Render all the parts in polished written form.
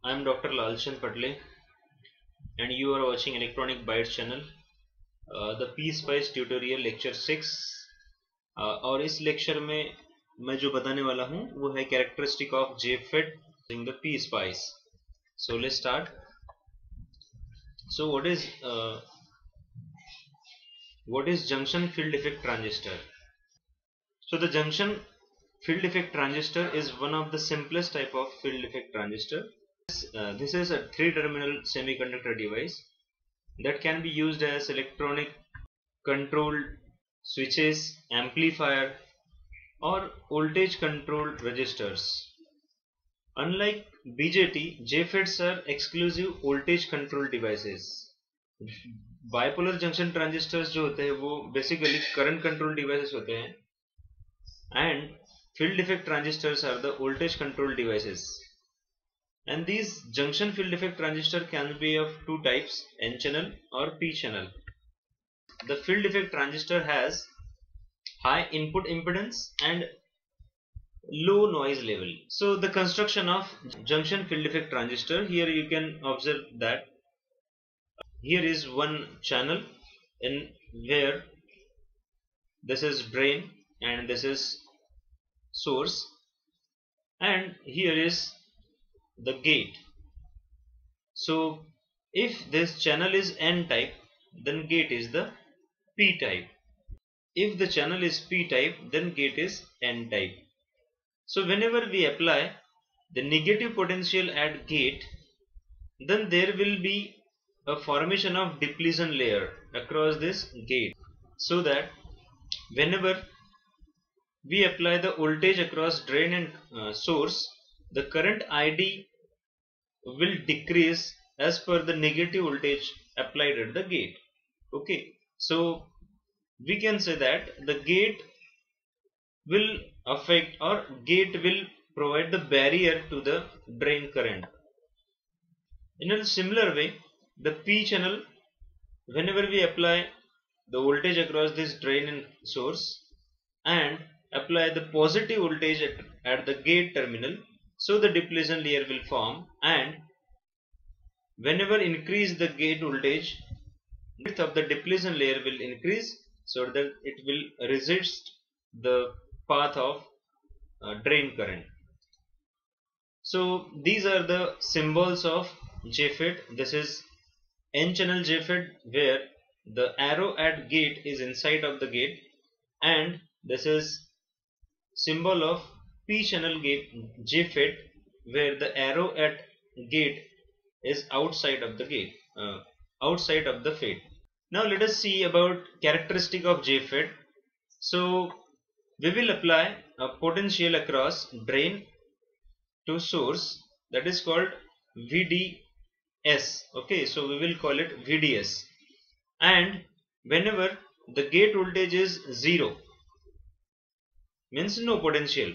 I am Dr. Lalchand Patle and you are watching Electronic Bytes channel. The PSpice tutorial lecture 6 और इस lecture में मैं जो बताने वाला हूँ वो है characteristic of JFET using the PSpice. So let's start. So what is junction field effect transistor? So the junction field effect transistor is one of the simplest type of field effect transistor. This is a three-terminal semiconductor device that can be used as electronic controlled switches, amplifier or voltage controlled resistors. Unlike BJT, JFETs are exclusive voltage controlled devices. Bipolar junction transistors जो होते हैं वो basically current controlled devices होते हैं and field effect transistors are the voltage controlled devices. And these junction field effect transistor can be of two types, N channel or P channel. The field effect transistor has high input impedance and low noise level. So the construction of junction field effect transistor, here you can observe that here is one channel in where this is drain and this is source, and here is the gate. So if this channel is N type, then gate is the P type. If the channel is P type, then gate is N type. So whenever we apply the negative potential at gate, then there will be a formation of depletion layer across this gate, so that whenever we apply the voltage across drain and source, the current ID will decrease as per the negative voltage applied at the gate. Okay, so we can say that the gate will affect or gate will provide the barrier to the drain current. In a similar way, the P channel, whenever we apply the voltage across this drain and source and apply the positive voltage at the gate terminal, so the depletion layer will form, and whenever increase the gate voltage, width of the depletion layer will increase, so that it will resist the path of drain current. So these are the symbols of JFET. This is N channel JFET where the arrow at gate is inside of the gate, and this is symbol of P channel gate JFET where the arrow at gate is outside of the gate, outside of the FET. Now let us see about characteristic of JFET. So we will apply a potential across drain to source, that is called VDS. Okay, so we will call it VDS, and whenever the gate voltage is 0, means no potential,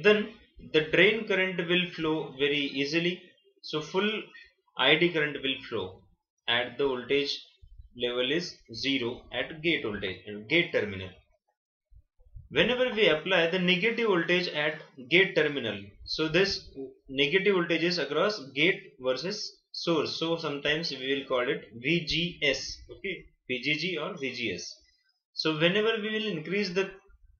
then the drain current will flow very easily, so full ID current will flow at the voltage level is 0 at gate voltage and gate terminal. Whenever we apply the negative voltage at gate terminal, so this negative voltage is across gate versus source, so sometimes we will call it VGS, okay, VGG or VGS. So whenever we will increase the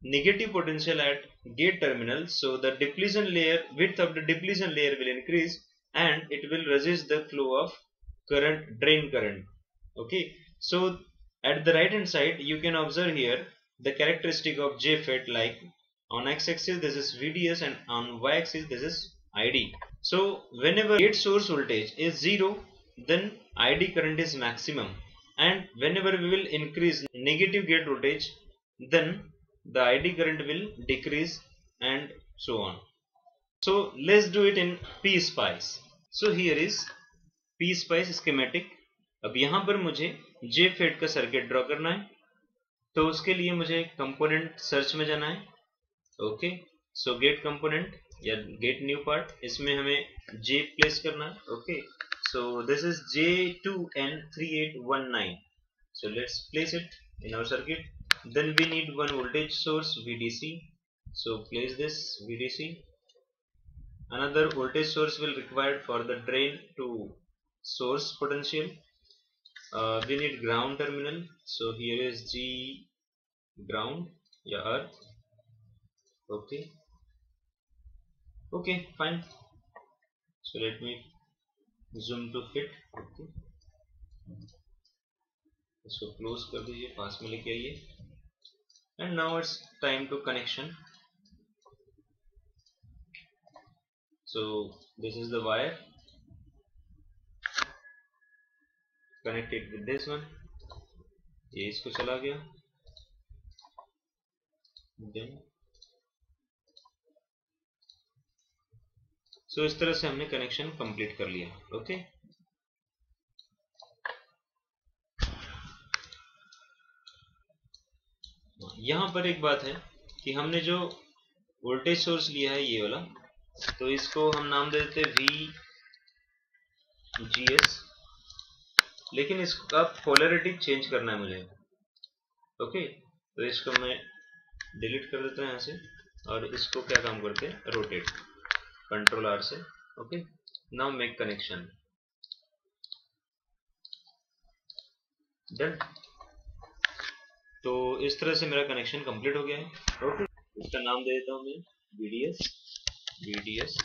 negative potential at gate terminal, so the depletion layer, width of the depletion layer will increase and it will resist the flow of current, drain current. Okay, so at the right hand side you can observe here the characteristic of JFET, like on x-axis this is VDS and on y-axis this is ID. So whenever gate source voltage is 0, then ID current is maximum, and whenever we will increase negative gate voltage, then the ID current will decrease and so on. So let's do it in PSpice. So here is PSpice schematic. अब यहाँ पर मुझे JFET का circuit draw करना है, तो उसके लिए मुझे कंपोनेंट सर्च में जाना है. ओके, सो गेट कंपोनेंट या गेट न्यू पार्ट, इसमें हमें J प्लेस करना है. Okay, so this is J2N3819. So let's place it in our circuit. Then we need one voltage source VDC. So place this VDC. another voltage source will required for the drain to source potential. We need ground terminal, so here is G ground, yeah, earth. Okay, fine. So let me zoom to fit. Okay, इसको close कर दीजिए, पास में लेके आइए. And now it's time to connection. So this is the wire connected with this one. ये इसको चला गया. Then so इस तरह से हमने कनेक्शन कंप्लीट कर लिया. ओके, यहाँ पर एक बात है कि हमने जो वोल्टेज सोर्स लिया है ये वाला, तो इसको हम नाम दे देते VGS, लेकिन इसका पोलैरिटी चेंज करना है मुझे. ओके, तो इसको मैं डिलीट कर देता हूँ यहाँ से, और इसको क्या काम करते हैं, रोटेट, कंट्रोल R से. Okay, now make connection. Done. तो इस तरह से मेरा कनेक्शन कंप्लीट हो गया है. ओके, इसका नाम दे देता हूँ मैं VDS.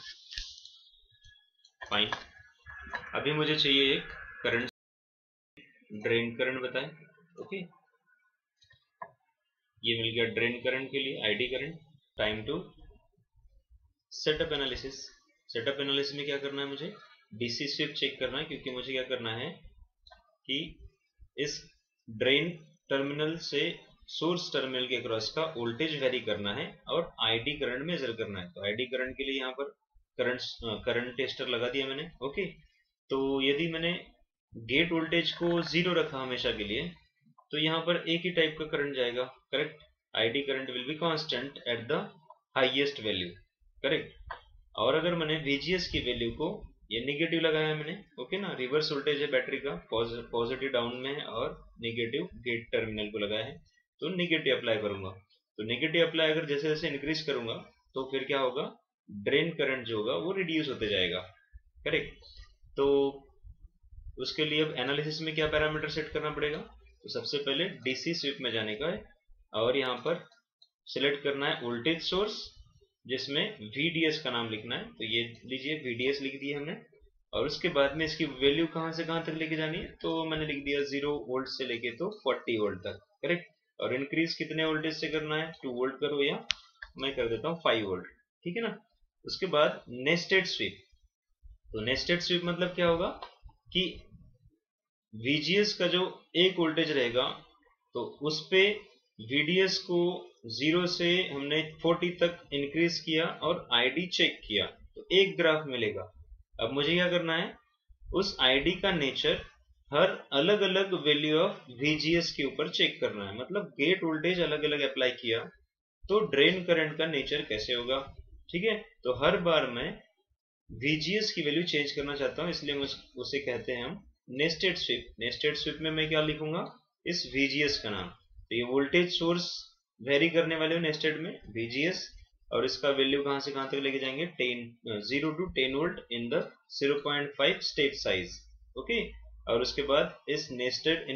फाइन. अभी मुझे चाहिए एक करंट, ड्रेन करंट बताएं. ओके, ये मिल गया ड्रेन करंट के लिए ID current. Time to setup analysis. Setup analysis में क्या करना है, मुझे DC स्विप चेक करना है, क्योंकि मुझे क्या करना है कि इस ड्रेन टर्मिनल से सोर्स टर्मिनल के क्रॉस का वोल्टेज वेरी करना है और ID करंट मेजर करना है. तो ID करंट के लिए यहाँ पर करंट टेस्टर लगा दिया मैंने. ओके, तो यदि मैंने गेट वोल्टेज को 0 रखा हमेशा के लिए, तो यहाँ पर एक ही टाइप का करंट जाएगा. Correct. ID current will be constant at the highest value. Correct. और अगर मैंने VGS की वैल्यू को, ये निगेटिव लगाया है मैंने. ओके ना, रिवर्स वोल्टेज है बैटरी का, पॉजिटिव डाउन में है और निगेटिव गेट टर्मिनल को लगाया है, तो निगेटिव अप्लाई करूंगा. तो निगेटिव अप्लाई अगर जैसे जैसे इंक्रीज करूंगा, तो फिर क्या होगा, ड्रेन करंट जो होगा वो रिड्यूस होते जाएगा. करेक्ट. तो उसके लिए अब एनालिसिस में क्या पैरामीटर सेट करना पड़ेगा, तो सबसे पहले DC स्विप में जाने का है, और यहाँ पर सिलेक्ट करना है वोल्टेज सोर्स, जिसमें VDS का नाम लिखना है. तो ये लीजिए, VDS लिख दिया हमने. और उसके बाद में इसकी वैल्यू कहाँ से कहाँ तक लेके जानी है, तो मैंने लिख दिया 0 वोल्ट से लेके तो 40 वोल्ट तक. करेक्ट. और इंक्रीज कितने वोल्टेज से करना है, 2 वोल्ट करो, या मैं कर देता हूँ 5 वोल्ट. ठीक है ना. उसके बाद नेस्टेड स्विप. तो नेस्टेड स्विप मतलब क्या होगा कि VGS का जो एक वोल्टेज रहेगा, तो उस पे VDS को 0 से हमने 40 तक इंक्रीज किया और ID चेक किया, तो एक ग्राफ मिलेगा. अब मुझे क्या करना है, उस ID का नेचर हर अलग अलग वैल्यू ऑफ VGS के ऊपर चेक करना है. मतलब गेट वोल्टेज अलग अलग अप्लाई किया, तो ड्रेन करंट का नेचर कैसे होगा. ठीक है. तो हर बार मैं VGS की वैल्यू चेंज करना चाहता हूं, इसलिए उसे कहते हैं हम नेस्टेड स्विप. नेस्टेड स्विप में मैं क्या लिखूंगा, इस VGS का नाम. तो ये वोल्टेज सोर्स वेरी करने वाले हो नेस्टेड में VGS, और इसका वैल्यू कहां से कहां तक लेके जाएंगे, 0 to 10 volt in the 0.5 step size. Okay. और उसके बाद इस नेस्टेड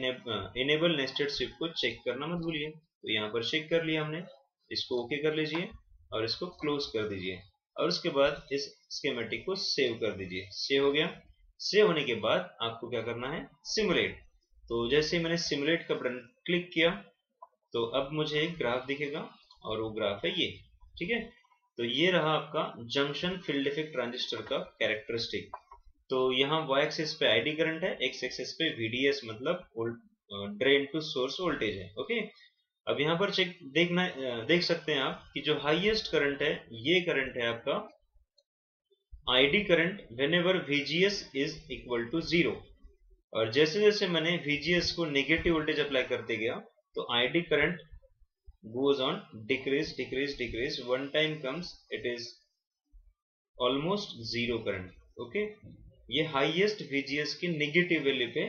इनेबल नेस्टेड स्विप को चेक करना मत भूलिए. तो यहाँ पर चेक कर लिया हमने, इसको ओके कर लीजिए और इसको क्लोज कर दीजिए, और उसके बाद इस स्कीमेटिक को सेव कर दीजिए. सेव हो गया. सेव होने के बाद आपको क्या करना है, सिमुलेट. तो जैसे मैंने सिमुलेट का बटन क्लिक किया, तो अब मुझे एक ग्राफ दिखेगा, और वो ग्राफ है ये. ठीक है. तो ये रहा आपका जंक्शन फील्ड इफेक्ट ट्रांजिस्टर का कैरेक्टरिस्टिक. तो यहाँ y एक्सिस पे ID करंट है, x एक्सिस पे VDS मतलब ड्रेन टू सोर्स वोल्टेज है. ओके. अब यहाँ पर देख सकते हैं आप कि जो हाईएस्ट करंट है, ये करंट है आपका ID current whenever VGS is equal to 0. और जैसे जैसे मैंने VGS को नेगेटिव वोल्टेज अप्लाई करते गया, तो ID current goes on decrease. One time comes it is almost 0 current. Okay. ये हाईएस्ट VGS की नेगेटिव वैल्यू पे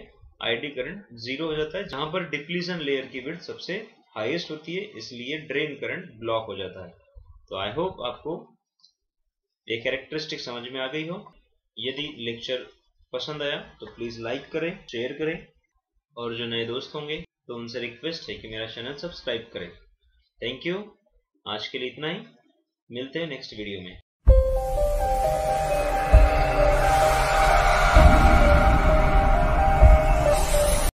ID करंट 0 हो जाता है, जहां पर डिप्लीशन लेयर की विड्थ सबसे हाईएस्ट होती है, इसलिए ड्रेन करंट ब्लॉक हो जाता है. तो आई होप आपको ये कैरेक्टरिस्टिक समझ में आ गई हो। यदि लेक्चर पसंद आया तो प्लीज़ लाइक करें, शेयर करें, और जो नए दोस्त होंगे तो उनसे रिक्वेस्ट है कि मेरा चैनल सब्सक्राइब करें। Thank you. आज के लिए इतना ही, मिलते हैं नेक्स्ट वीडियो में।